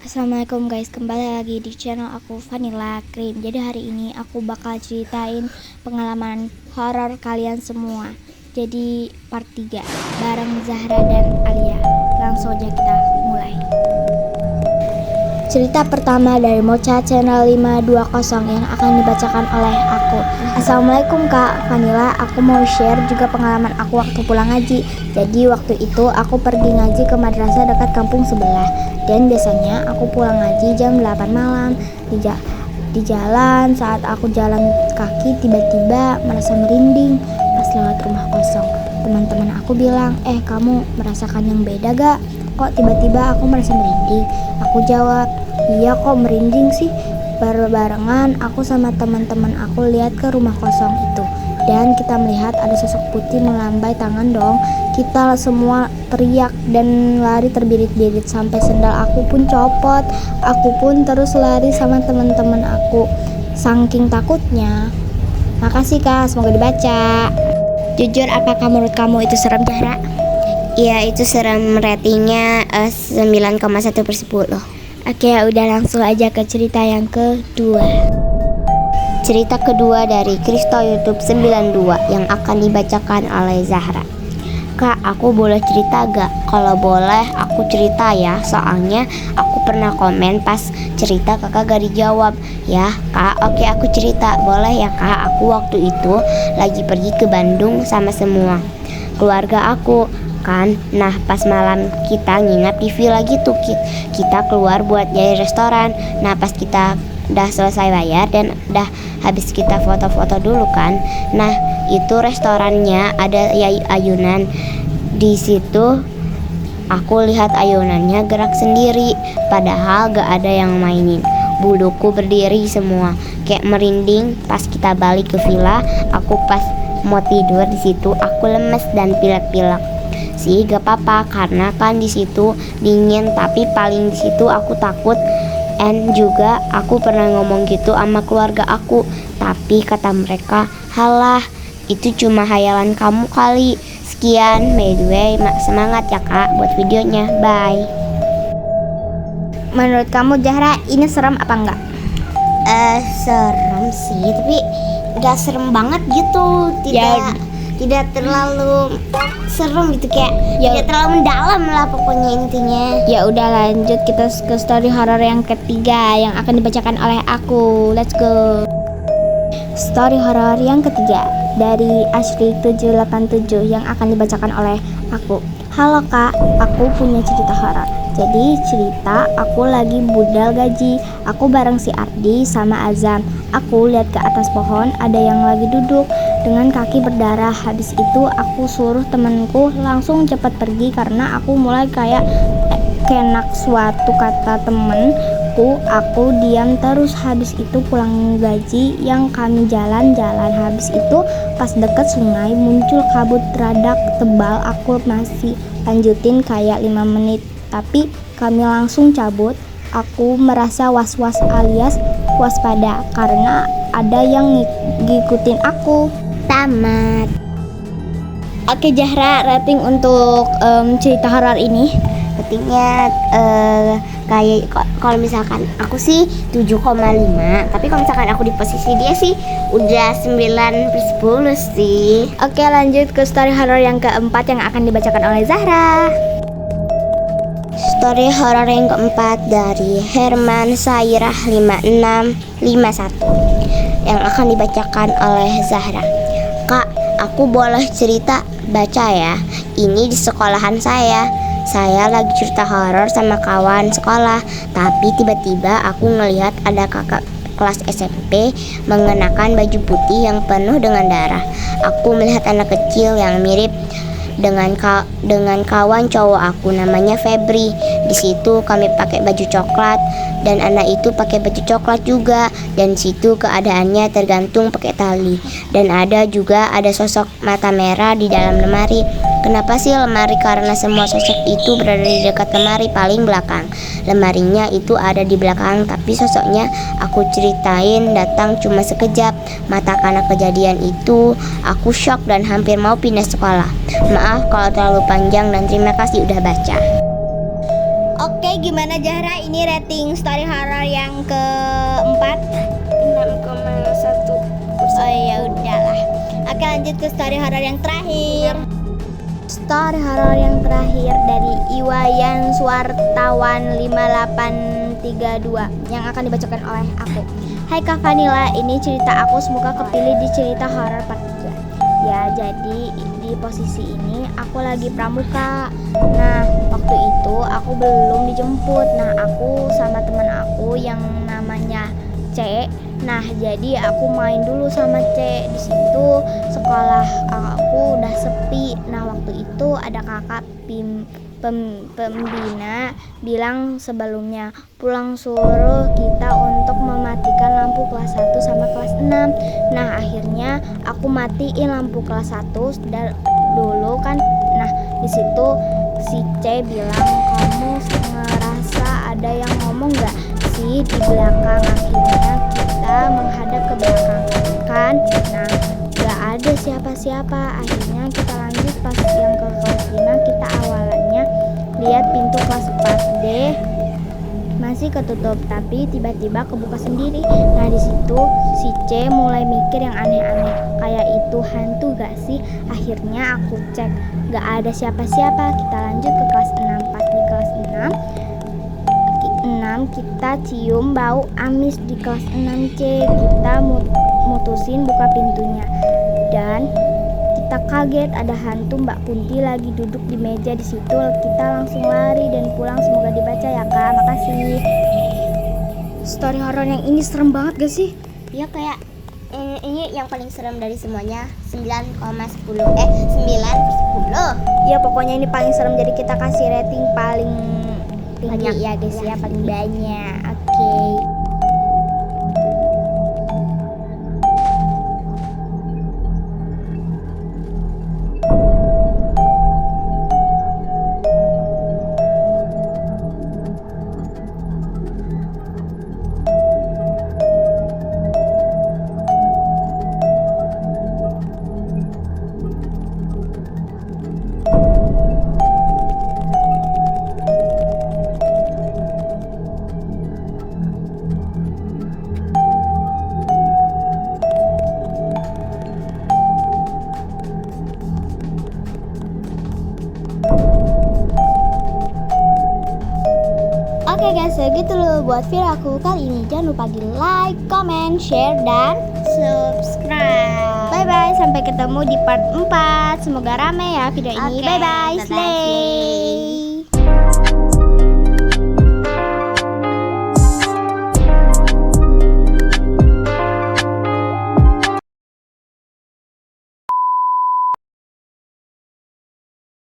Assalamualaikum guys, kembali lagi di channel aku Vanilla Cream. Jadi hari ini aku bakal ceritain pengalaman horor kalian semua. Jadi part 3 bareng Zahra dan Alia. Langsung aja kita mulai. Cerita pertama dari Mocha channel 520 yang akan dibacakan oleh aku. Assalamualaikum Kak Vanilla, aku mau share juga pengalaman aku waktu pulang ngaji. Jadi waktu itu aku pergi ngaji ke madrasah dekat kampung sebelah. Dan biasanya aku pulang ngaji jam 8 malam. Di jalan, saat aku jalan kaki tiba-tiba merasa merinding pas lewat rumah kosong. Teman-teman aku bilang, kamu merasakan yang beda gak? Kok tiba-tiba aku merasa merinding? Aku jawab, iya kok merinding sih. Barengan aku sama teman-teman aku lihat ke rumah kosong itu. Dan kita melihat ada sosok putih melambai tangan dong. Kita semua teriak dan lari terbirit-birit sampai sendal aku pun copot. Aku pun terus lari sama teman-teman aku. Saking takutnya. Makasih Kak, semoga dibaca. Jujur, apakah menurut kamu itu serem, Zahra? Iya, itu serem, ratingnya 9,1/10. Oke, udah langsung aja ke cerita yang kedua. Cerita kedua dari Kristo YouTube 92 yang akan dibacakan oleh Zahra. Kak, aku boleh cerita gak? Kalau boleh aku cerita ya, soalnya aku pernah komen pas cerita kakak gak dijawab. Ya Kak, oke aku cerita. Boleh ya Kak, aku waktu itu lagi pergi ke Bandung sama semua keluarga aku kan. Nah pas malam kita nginap di villa gitu, kita keluar buat nyari restoran. Nah pas kita udah selesai bayar dan udah habis kita foto-foto dulu kan. Nah itu restorannya ada ayunan. Di situ aku lihat ayunannya gerak sendiri, padahal gak ada yang mainin. Buluku berdiri semua, kayak merinding. Pas kita balik ke villa, aku pas mau tidur di situ aku lemes dan pilek-pilek. Sih gak apa-apa karena kan di situ dingin, tapi paling di situ aku takut. And juga aku pernah ngomong gitu sama keluarga aku, tapi kata mereka, halah itu cuma hayalan kamu kali. Sekian, by the way, semangat ya Kak buat videonya, bye. Menurut kamu Zahra, ini serem apa enggak? Serem sih, tapi gak serem banget gitu. Tidak terlalu serem gitu, kayak tidak terlalu mendalam lah pokoknya intinya. Ya udah, lanjut kita ke story horor yang ketiga yang akan dibacakan oleh aku. Let's go. Story horor yang ketiga dari Ashley 787 yang akan dibacakan oleh aku. Halo Kak, aku punya cerita horor. Jadi cerita aku lagi budal gaji. Aku bareng si Ardi sama Azam. Aku lihat ke atas pohon ada yang lagi duduk dengan kaki berdarah. Habis itu aku suruh temanku langsung cepat pergi karena aku mulai kayak kenak suatu kata temenku. Aku diam terus. Habis itu pulang gaji yang kami jalan-jalan. Habis itu pas deket sungai muncul kabut rada tebal. Aku masih lanjutin kayak 5 menit, tapi kami langsung cabut. Aku merasa was-was alias waspada karena ada yang ngikutin aku. Tamat. Oke Zahra, rating untuk cerita horor ini. Ratingnya kayak kalau misalkan aku sih 7,5, tapi kalau misalkan aku di posisi dia sih udah 9/10 sih. Oke, lanjut ke story horor yang keempat yang akan dibacakan oleh Zahra. Story horor yang keempat dari Herman Sairah 5651 yang akan dibacakan oleh Zahra. Kak, aku boleh cerita baca ya? Ini di sekolahan saya. Saya lagi cerita horor sama kawan sekolah, tapi tiba-tiba aku ngelihat ada kakak kelas SMP mengenakan baju putih yang penuh dengan darah. Aku melihat anak kecil yang mirip dengan kawan cowok aku namanya Febri. Di situ kami pakai baju coklat dan anak itu pakai baju coklat juga. Dan situ keadaannya tergantung pakai tali. Dan ada sosok mata merah di dalam lemari. Kenapa sih lemari? Karena semua sosok itu berada di dekat lemari paling belakang. Lemarinya itu ada di belakang, tapi sosoknya aku ceritain datang cuma sekejap. Mata karena kejadian itu aku shock dan hampir mau pindah sekolah. Maaf kalau terlalu panjang dan terima kasih udah baca. Oke gimana Zahra? Ini rating story horror yang keempat. 6,1. Oh ya udahlah. Oke, lanjut ke story horror yang terakhir. Story horor yang terakhir dari Iwayan Suartawan 5832 yang akan dibacakan oleh aku. Hai Kak Vanilla, ini cerita aku, semoga kepilih di cerita horor part 3. Ya, jadi di posisi ini aku lagi pramuka. Nah, waktu itu aku belum dijemput. Nah, aku sama teman aku yang namanya C. Nah, jadi aku main dulu sama C. Di situ sekolah aku udah sepi. Nah, waktu itu ada kakak pembina bilang sebelumnya pulang suruh kita untuk mematikan lampu kelas 1 sama kelas 6. Nah, akhirnya aku matiin lampu kelas 1 dulu kan. Nah, di situ si C bilang, "Kamu ngerasa ada yang ngomong gak sih di belakang?" Akhirnya kita menghadap ke belakang kan. Nah, gak ada siapa-siapa. Akhirnya kita lanjut pas yang ke kelas 5. Kita awalnya lihat pintu kelas 4D masih ketutup, tapi tiba-tiba kebuka sendiri. Nah, di situ si C mulai mikir yang aneh-aneh, kayak itu hantu gak sih? Akhirnya aku cek, gak ada siapa-siapa. Kita lanjut ke kelas 6. Pas di kelas 6 kita cium bau amis di kelas 6C. Kita mutusin buka pintunya dan kita kaget ada hantu Mbak Kunti lagi duduk di meja. Di situ kita langsung lari dan pulang. Semoga dibaca ya Kak. Makasih. Story horor yang ini serem banget gak sih? Ya kayak ini yang paling serem dari semuanya. 9,10 9/10. Ya pokoknya ini paling serem, jadi kita kasih rating paling tinggi Banyak. ya guys ya, paling banyak. Oke. Oke guys, segitu dulu buat video aku kali ini. Jangan lupa di like, comment, share, dan Subscribe. bye bye. Sampai ketemu di part 4. Semoga rame ya video ini. Oke, Bye bye. bye-bye, Slay. slay.